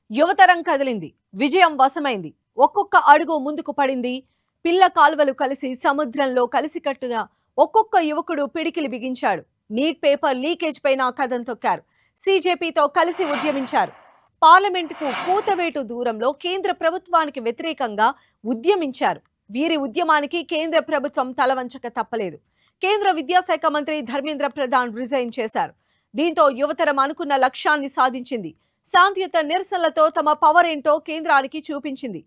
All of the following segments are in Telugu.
యువతరం కదిలింది, విజయం వశమైంది, ఒక్కొక్క అడుగు ముందుకు పడింది. పిల్ల కాల్వలు కలిసి సముద్రంలో కలిసికట్టుగా ఒక్కొక్క యువకుడు పిడికిలి బిగించాడు. నీట్ పేపర్ లీకేజ్ పైన కథం తొక్కారు. సీజేపీతో కలిసి ఉద్యమించారు. పార్లమెంటుకు కూతవేటు దూరంలో కేంద్ర ప్రభుత్వానికి వ్యతిరేకంగా ఉద్యమించారు. వీరి ఉద్యమానికి కేంద్ర ప్రభుత్వం తలవంచక తప్పలేదు. కేంద్ర విద్యాశాఖ మంత్రి ధర్మేంద్ర ప్రధాన్ రిజైన్ చేశారు. దీంతో యువతరం అనుకున్న లక్ష్యాన్ని సాధించింది. శాంతియుత నిరసనలతో తమ పవర్ ఏంటో కేంద్రానికి చూపించింది.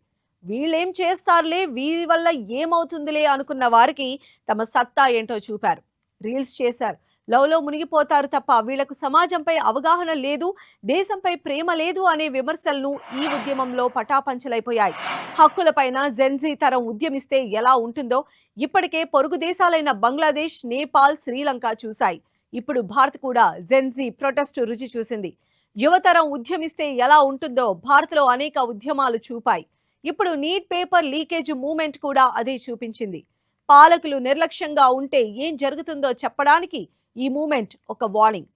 వీళ్ళేం చేస్తారులే, వీరి వల్ల ఏమవుతుందిలే అనుకున్న వారికి తమ సత్తా ఏంటో చూపారు. రీల్స్ చేశారు. లవ్లో మునిగిపోతారు తప్ప వీళ్లకు సమాజంపై అవగాహన లేదు, దేశంపై ప్రేమ లేదు అనే విమర్శలను ఈ ఉద్యమంలో పటాపంచలైపోయాయి. హక్కులపైన జెన్జీ తరం ఉద్యమిస్తే ఎలా ఉంటుందో ఇప్పటికే పొరుగు దేశాలైన బంగ్లాదేశ్, నేపాల్, శ్రీలంక చూశాయి. ఇప్పుడు భారత్ కూడా జెన్జీ ప్రొటెస్ట్ రుచి చూసింది. యువతరం ఉద్యమిస్తే ఎలా ఉంటుందో భారత్లో అనేక ఉద్యమాలు చూపాయి. ఇప్పుడు నీట్ పేపర్ లీకేజ్ మూవ్మెంట్ కూడా అదే చూపించింది. పాలకులు నిర్లక్ష్యంగా ఉంటే ఏం జరుగుతుందో చెప్పడానికి ఈ మూవ్మెంట్ ఒక వార్నింగ్.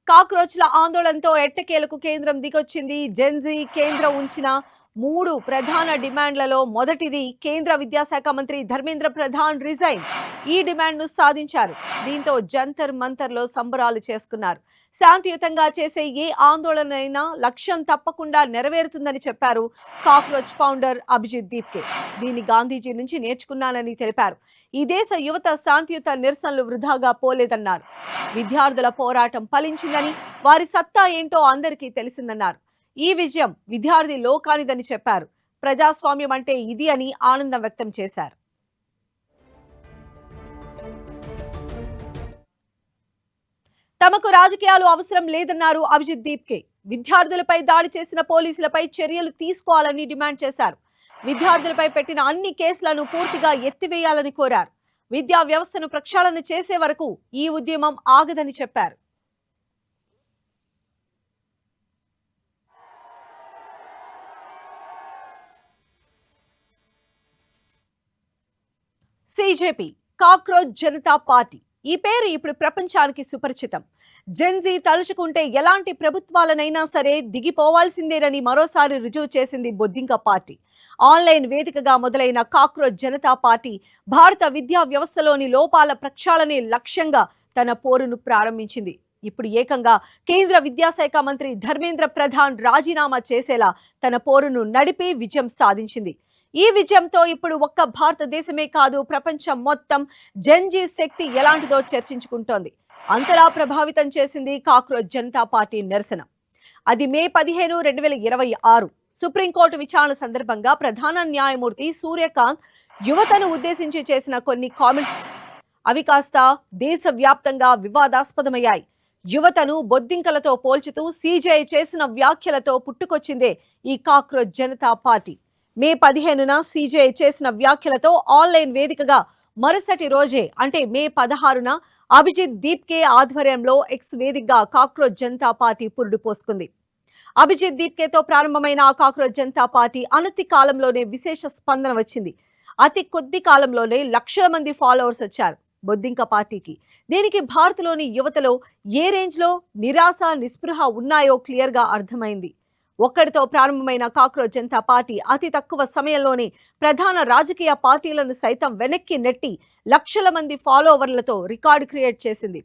కాక్రోచ్ల ఆందోళనతో ఎట్టకేలకు కేంద్రం దిగొచ్చింది. జెన్జీ కేంద్రం ఉంచిన 3 ప్రధాన డిమాండ్లలో మొదటిది కేంద్ర విద్యాశాఖ మంత్రి ధర్మేంద్ర ప్రధాన్ రిజైన్. ఈ డిమాండ్ను సాధించారు. దీంతో జంతర్ మంతర్లో సంబరాలు చేసుకున్నారు. శాంతియుతంగా చేసే ఏ ఆందోళనైనా లక్ష్యం తప్పకుండా నెరవేరుతుందని చెప్పారు కాక్రోచ్ ఫౌండర్ అభిజిత్ దీప్కే. దీన్ని గాంధీజీ నుంచి నేర్చుకున్నానని తెలిపారు. ఈ దేశ యువత శాంతియుత నిరసనలు వృధాగా పోలేదన్నారు. విద్యార్థుల పోరాటం ఫలించిందని, వారి సత్తా ఏంటో అందరికీ తెలిసిందన్నారు. ఈ విజయం విద్యార్థి లోకానిదని చెప్పారు. ప్రజాస్వామ్యం అంటే ఇది అని ఆనందం వ్యక్తం చేశారు. తమకు రాజకీయాలు అవసరం లేదన్నారు అభిజిత్ దీప్కే. విద్యార్థులపై దాడి చేసిన పోలీసులపై చర్యలు తీసుకోవాలని డిమాండ్ చేశారు. విద్యార్థులపై పెట్టిన అన్ని కేసులను పూర్తిగా ఎత్తివేయాలని కోరారు. విద్యా వ్యవస్థను ప్రక్షాళన చేసే వరకు ఈ ఉద్యమం ఆగదని చెప్పారు. సీజేపీ, కాక్రోచ్ జనతా పార్టీ ఈ పేరు ఇప్పుడు ప్రపంచానికి సుపరిచితం. జెన్జీ తలుచుకుంటే ఎలాంటి ప్రభుత్వాలనైనా సరే దిగిపోవాల్సిందేనని మరోసారి రుజువు చేసింది బొద్దింక పార్టీ. ఆన్లైన్ వేదికగా మొదలైన కాక్రోచ్ జనతా పార్టీ భారత విద్యా వ్యవస్థలోని లోపాల ప్రక్షాళనే లక్ష్యంగా తన పోరును ప్రారంభించింది. ఇప్పుడు ఏకంగా కేంద్ర విద్యాశాఖ మంత్రి ధర్మేంద్ర ప్రధాన్ రాజీనామా చేసేలా తన పోరును నడిపి విజయం సాధించింది. ఈ విజయంతో ఇప్పుడు ఒక్క భారతదేశమే కాదు, ప్రపంచం మొత్తం జెన్జీ శక్తి ఎలాంటిదో చర్చించుకుంటోంది. అంతలా ప్రభావితం చేసింది కాక్రోచ్ జనతా పార్టీ నిరసన. అది మే 15, 2026 సుప్రీంకోర్టు విచారణ సందర్భంగా ప్రధాన న్యాయమూర్తి సూర్యకాంత్ యువతను ఉద్దేశించి చేసిన కొన్ని కామెంట్స్. అవి కాస్త దేశవ్యాప్తంగా వివాదాస్పదమయ్యాయి. యువతను బొద్దింకలతో పోల్చుతూ సీజేఐ చేసిన వ్యాఖ్యలతో పుట్టుకొచ్చిందే ఈ కాక్రోచ్ జనతా పార్టీ. మే 15న సీజేఐ చేసిన వ్యాఖ్యలతో ఆన్లైన్ వేదికగా మరుసటి రోజే అంటే మే 16న అభిజిత్ దీప్కే ఆధ్వర్యంలో ఎక్స్ వేదికగా కాక్రోచ్ జనతా పార్టీ పురుడు పోసుకుంది. అభిజిత్ దీప్కేతో ప్రారంభమైన ఆ కాక్రోచ్ జనతా పార్టీ అనతి కాలంలోనే విశేష స్పందన వచ్చింది. అతి కొద్ది కాలంలోనే లక్షల మంది ఫాలోవర్స్ వచ్చారు బొద్దింక పార్టీకి. దీనికి భారత్లోని యువతలో ఏ రేంజ్లో నిరాశ, నిస్పృహ ఉన్నాయో క్లియర్గా అర్థమైంది. ఒక్కడితో ప్రారంభమైన కాక్రోచ్ జనతా పార్టీ అతి తక్కువ సమయంలోనే ప్రధాన రాజకీయ పార్టీలను సైతం వెనక్కి నెట్టి లక్షల మంది ఫాలోవర్లతో రికార్డు క్రియేట్ చేసింది.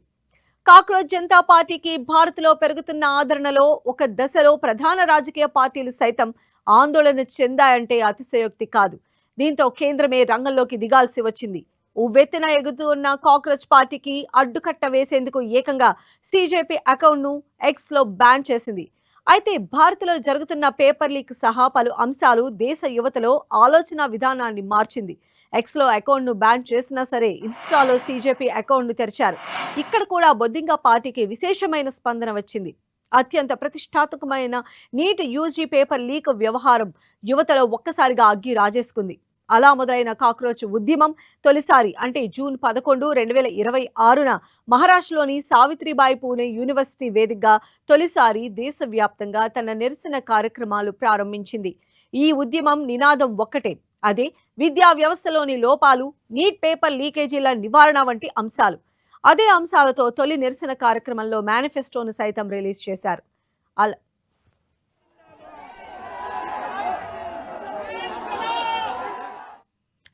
కాక్రోచ్ జనతా పార్టీకి భారత్లో పెరుగుతున్న ఆదరణలో ఒక దశలో ప్రధాన రాజకీయ పార్టీలు సైతం ఆందోళన చెందాయంటే అతిశయోక్తి కాదు. దీంతో కేంద్రమే రంగంలోకి దిగాల్సి వచ్చింది. ఉవ్వెత్తున ఎగుతున్న కాక్రోచ్ పార్టీకి అడ్డుకట్ట వేసేందుకు ఏకంగా సీజేపీ అకౌంట్ను ఎక్స్లో బ్యాన్ చేసింది. అయితే భారత్లో జరుగుతున్న పేపర్ లీక్ సహా పలు అంశాలు దేశ యువతలో ఆలోచన విధానాన్ని మార్చింది. ఎక్స్లో అకౌంట్ను బ్యాన్ చేసినా సరే ఇన్స్టాలో సీజేపీ అకౌంట్ను తెరిచారు. ఇక్కడ కూడా బొద్దింక పార్టీకి విశేషమైన స్పందన వచ్చింది. అత్యంత ప్రతిష్టాత్మకమైన నీట్ యూజీ పేపర్ లీక్ వ్యవహారం యువతలో ఒక్కసారిగా అగ్గి రాజేసుకుంది. అలా మొదలైన కాక్రోచ్ ఉద్యమం తొలిసారి అంటే జూన్ 11, 2026న మహారాష్ట్రలోని సావిత్రిబాయి పూణే యూనివర్సిటీ వేదికగా తొలిసారి దేశవ్యాప్తంగా తన నిరసన కార్యక్రమాలు ప్రారంభించింది. ఈ ఉద్యమం నినాదం ఒక్కటే, అదే విద్యా వ్యవస్థలోని లోపాలు, నీట్ పేపర్ లీకేజీల నివారణ వంటి అంశాలు. అదే అంశాలతో తొలి నిరసన కార్యక్రమంలో మేనిఫెస్టోను సైతం రిలీజ్ చేశారు.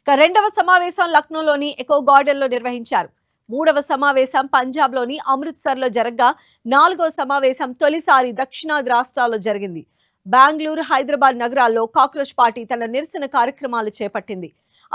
రెండవ సమావేశం లక్నోలోని ఎకో గార్డెన్లో నిర్వహించారు. మూడవ సమావేశం పంజాబ్లోని అమృత్సర్లో జరగ్గా, నాలుగో సమావేశం తొలిసారి దక్షిణాది రాష్ట్రాల్లో జరిగింది. బెంగళూరు, హైదరాబాద్ నగరాల్లో కాక్రోచ్ పార్టీ తన నిరసన కార్యక్రమాలు చేపట్టింది.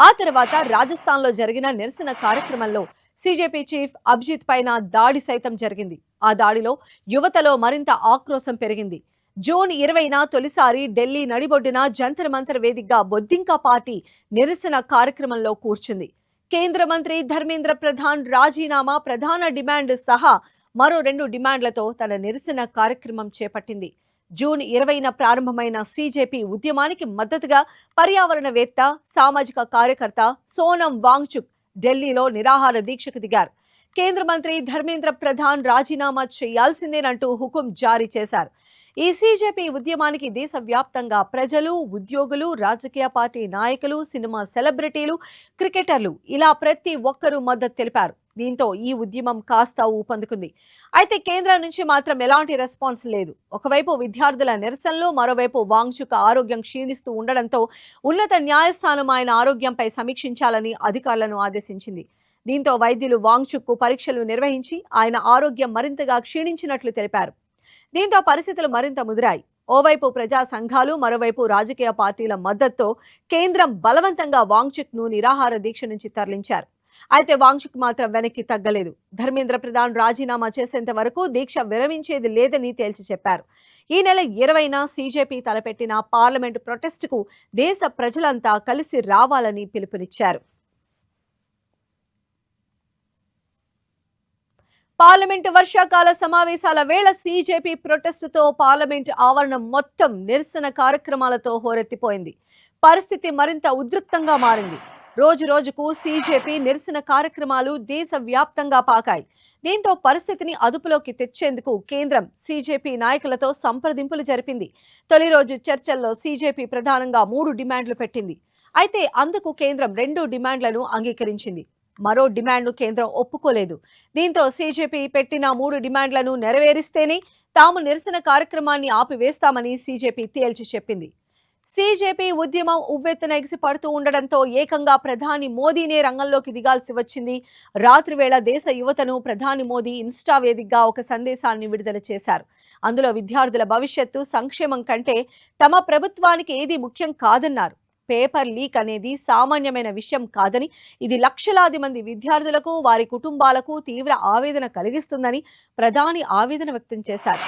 ఆ తర్వాత రాజస్థాన్లో జరిగిన నిరసన కార్యక్రమంలో సీజేపీ చీఫ్ అభిజిత్ పైన దాడి సైతం జరిగింది. ఆ దాడిలో యువతలో మరింత ఆక్రోశం పెరిగింది. జూన్ 20న తొలిసారి ఢిల్లీ నడిబొడ్డున జంతర్ మంతర్ వేదికగా బొద్దింకా పార్టీ నిరసన కార్యక్రమంలో కూర్చుంది. కేంద్ర మంత్రి ధర్మేంద్ర ప్రధాన్ రాజీనామా ప్రధాన డిమాండ్ సహా మరో 2 డిమాండ్లతో తన నిరసన కార్యక్రమం చేపట్టింది. జూన్ 20న ప్రారంభమైన సీజేపీ ఉద్యమానికి మద్దతుగా పర్యావరణవేత్త, సామాజిక కార్యకర్త సోనం వాంగ్చుక్ ఢిల్లీలో నిరాహార దీక్షకు దిగారు. కేంద్ర మంత్రి ధర్మేంద్ర ప్రధాన్ రాజీనామా చేయాల్సిందేనంటూ హుకుం జారీ చేశారు. ఈ సీజేపీ ఉద్యమానికి దేశవ్యాప్తంగా ప్రజలు, ఉద్యోగులు, రాజకీయ పార్టీ నాయకులు, సినిమా సెలబ్రిటీలు, క్రికెటర్లు ఇలా ప్రతి ఒక్కరూ మద్దతు తెలిపారు. దీంతో ఈ ఉద్యమం కాస్త ఊపందుకుంది. అయితే కేంద్రం నుంచి మాత్రం ఎలాంటి రెస్పాన్స్ లేదు. ఒకవైపు విద్యార్థుల నిరసనలు, మరోవైపు వాంగ్చుక్ ఆరోగ్యం క్షీణిస్తూ ఉండడంతో ఉన్నత న్యాయస్థానం ఆయన ఆరోగ్యంపై సమీక్షించాలని అధికారులను ఆదేశించింది. దీంతో వైద్యులు వాంగ్చుక్ పరీక్షలు నిర్వహించి ఆయన ఆరోగ్యం మరింతగా క్షీణించినట్లు తెలిపారు. దీంతో పరిస్థితులు మరింత ముదిరాయి. ఓవైపు ప్రజా సంఘాలు, మరోవైపు రాజకీయ పార్టీల మద్దతుతో కేంద్రం బలవంతంగా వాంగ్చుక్ ను నిరాహార దీక్ష నుంచి తరలించారు. అయితే వాంగ్చుక్ మాత్రం వెనక్కి తగ్గలేదు. ధర్మేంద్ర ప్రధాన్ రాజీనామా చేసేంత వరకు దీక్ష విరమించేది లేదని తేల్చి చెప్పారు. ఈ నెల 20న సీజేపీ తలపెట్టిన పార్లమెంటు ప్రొటెస్టుకు దేశ ప్రజలంతా కలిసి రావాలని పిలుపునిచ్చారు. పార్లమెంటు వర్షాకాల సమావేశాల వేళ సీజేపీ ప్రొటెస్టుతో పార్లమెంటు ఆవరణం మొత్తం నిరసన కార్యక్రమాలతో హోరెత్తిపోయింది. పరిస్థితి మరింత ఉద్రిక్తంగా మారింది. రోజు రోజుకు సీజేపీ నిరసన కార్యక్రమాలు దేశవ్యాప్తంగా పాకాయి. దీంతో పరిస్థితిని అదుపులోకి తెచ్చేందుకు కేంద్రం సీజేపీ నాయకులతో సంప్రదింపులు జరిపింది. తొలి రోజు చర్చల్లో సీజేపీ ప్రధానంగా 3 డిమాండ్లు పెట్టింది. అయితే అందుకు కేంద్రం 2 డిమాండ్లను అంగీకరించింది. మరో డిమాండ్ను కేంద్రం ఒప్పుకోలేదు. దీంతో సీజేపీ పెట్టిన 3 డిమాండ్లను నెరవేరిస్తేనే తాము నిరసన కార్యక్రమాన్ని ఆపివేస్తామని సీజేపీ తేల్చి చెప్పింది. సీజేపీ ఉద్యమం ఉవ్వెత్తున ఎగిసిపడుతూ ఉండడంతో ఏకంగా ప్రధాని మోదీనే రంగంలోకి దిగాల్సి వచ్చింది. రాత్రి వేళ దేశ యువతను ప్రధాని మోదీ ఇన్స్టా వేదికగా ఒక సందేశాన్ని విడుదల చేశారు. అందులో విద్యార్థుల భవిష్యత్తు, సంక్షేమం కంటే తమ ప్రభుత్వానికి ఏది ముఖ్యం కాదన్నారు. పేపర్ లీక్ అనేది సామాన్యమైన విషయం కాదని, ఇది లక్షలాది మంది విద్యార్థులకు, వారి కుటుంబాలకు తీవ్ర ఆవేదన కలిగిస్తుందని ప్రధాని ఆవేదన వ్యక్తం చేశారు.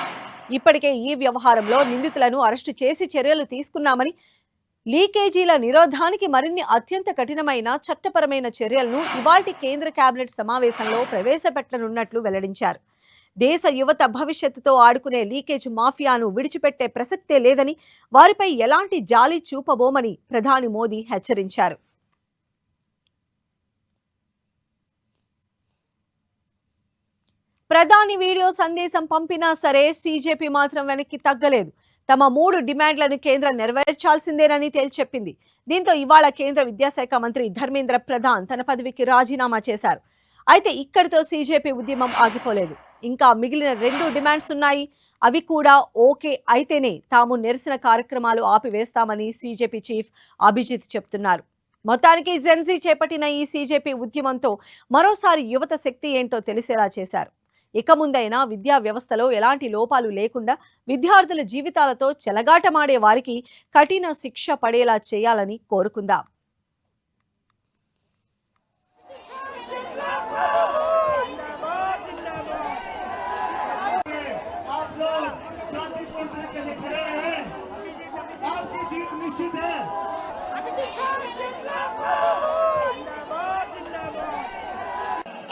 ఇప్పటికే ఈ వ్యవహారంలో నిందితులను అరెస్టు చేసి చర్యలు తీసుకున్నామని, లీకేజీల నిరోధానికి మరిన్ని అత్యంత కఠినమైన చట్టపరమైన చర్యలను ఇవాల్టి కేంద్ర కేబినెట్ సమావేశంలో ప్రవేశపెట్టనున్నట్లు వెల్లడించారు. దేశ యువత భవిష్యత్తుతో ఆడుకునే లీకేజ్ మాఫియాను విడిచిపెట్టే ప్రసక్తే లేదని, వారిపై ఎలాంటి జాలి చూపబోమని ప్రధాని మోదీ హెచ్చరించారు. ప్రధాని వీడియో సందేశం పంపినా సరే సీజేపీ మాత్రం వెనక్కి తగ్గలేదు. తమ 3 డిమాండ్లను కేంద్రం నెరవేర్చాల్సిందేనని తేల్చెప్పింది. దీంతో ఇవాళ కేంద్ర విద్యాశాఖ మంత్రి ధర్మేంద్ర ప్రధాన్ తన పదవికి రాజీనామా చేశారు. అయితే ఇక్కడితో సీజేపీ ఉద్యమం ఆగిపోలేదు. ఇంకా మిగిలిన 2 డిమాండ్స్ ఉన్నాయి. అవి కూడా ఓకే అయితేనే తాము నిరసన కార్యక్రమాలు ఆపివేస్తామని సీజేపీ చీఫ్ అభిజిత్ చెప్తున్నారు. మొత్తానికి జెన్జీ చేపట్టిన ఈ సీజేపీ ఉద్యమంతో మరోసారి యువత శక్తి ఏంటో తెలిసేలా చేశారు. ఇక ముందైనా విద్యా వ్యవస్థలో ఎలాంటి లోపాలు లేకుండా విద్యార్థుల జీవితాలతో చెలగాటమాడే వారికి కఠిన శిక్ష పడేలా చేయాలని కోరుకుందాం.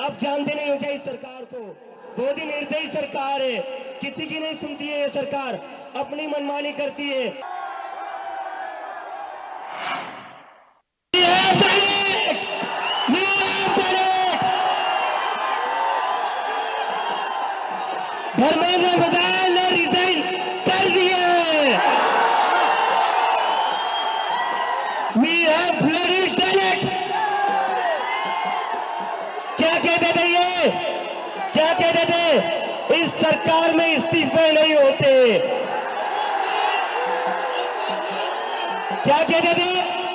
आप जानते नहीं हो क्या इस सरकार को, मोदी निर्दयी सरकार है, किसी की नहीं सुनती है ये सरकार, अपनी मनमानी करती है। धर्मेंद्र प्रधान ने रिजाइन कर दिया है। We have bloody done it. क्या कहते थे ये, क्या कहते थे, इस सरकार में इस्तीफे नहीं होते। क्या कहते थे,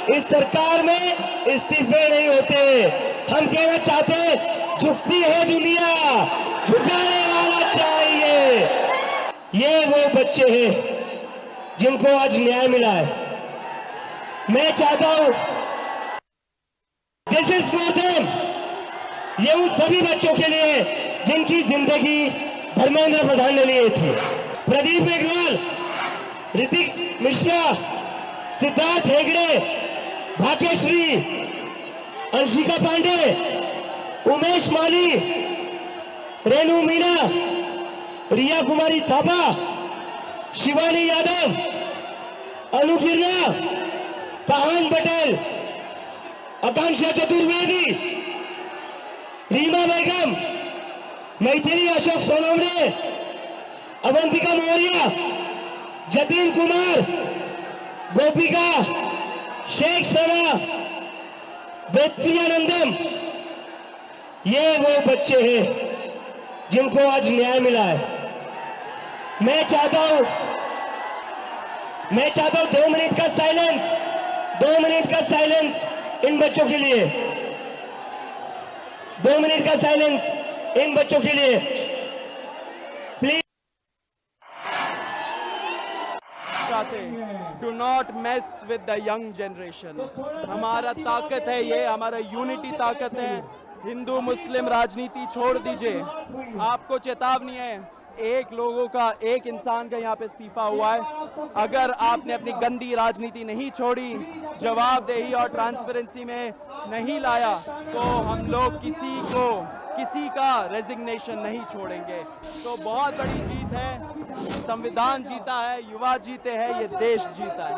इस सरकार में इस्तीफे नहीं होते। हम कहना चाहते हैं, झुकती है दुनिया, झुकाने वाला चाहिए। ये वो बच्चे हैं जिनको आज न्याय मिला है। मैं चाहता हूं, दिस इज फॉर देम, ये उन सभी बच्चों के लिए जिनकी जिंदगी धर्मेंद्र प्रधान ने लिए थी। प्रदीप मेघवाल, ऋतिक मिश्रा, सिद्धार्थ हेगड़े, भाग्यश्री, अंशिका पांडे, उमेश माली, रेणु मीना, रिया कुमारी थापा, शिवानी यादव, अनु गिरना, काहन पटेल, आकांक्षा चतुर्वेदी, रीमा बेगम, मैथिली अशोक सोनवणे, अवंतिका मौर्य, जतिन कुमार, गोपिका, शेख सना, वेत्रियानंदम, ये वो बच्चे हैं जिनको आज न्याय मिला है। मैं चाहता हूं 2 मिनट का साइलेंस, 2 मिनट का साइलेंस इन बच्चों के लिए, 2 मिनट का साइलेंस इन बच्चों के लिए please. Do not mess with the young generation. हमारा ताकत है, ये हमारा यूनिटी ताकत है। हिंदू मुस्लिम राजनीति छोड़ दीजिए। आपको चेतावनी है, एक लोगों का, एक इंसान का यहाँ पे इस्तीफा हुआ है। अगर आपने अपनी गंदी राजनीति नहीं छोड़ी, जवाबदेही और ट्रांसपेरेंसी में नहीं लाया, तो हम लोग किसी का रेजिग्नेशन नहीं छोड़ेंगे। तो बहुत बड़ी जीत है, संविधान जीता है, युवा जीते हैं, ये देश जीता है।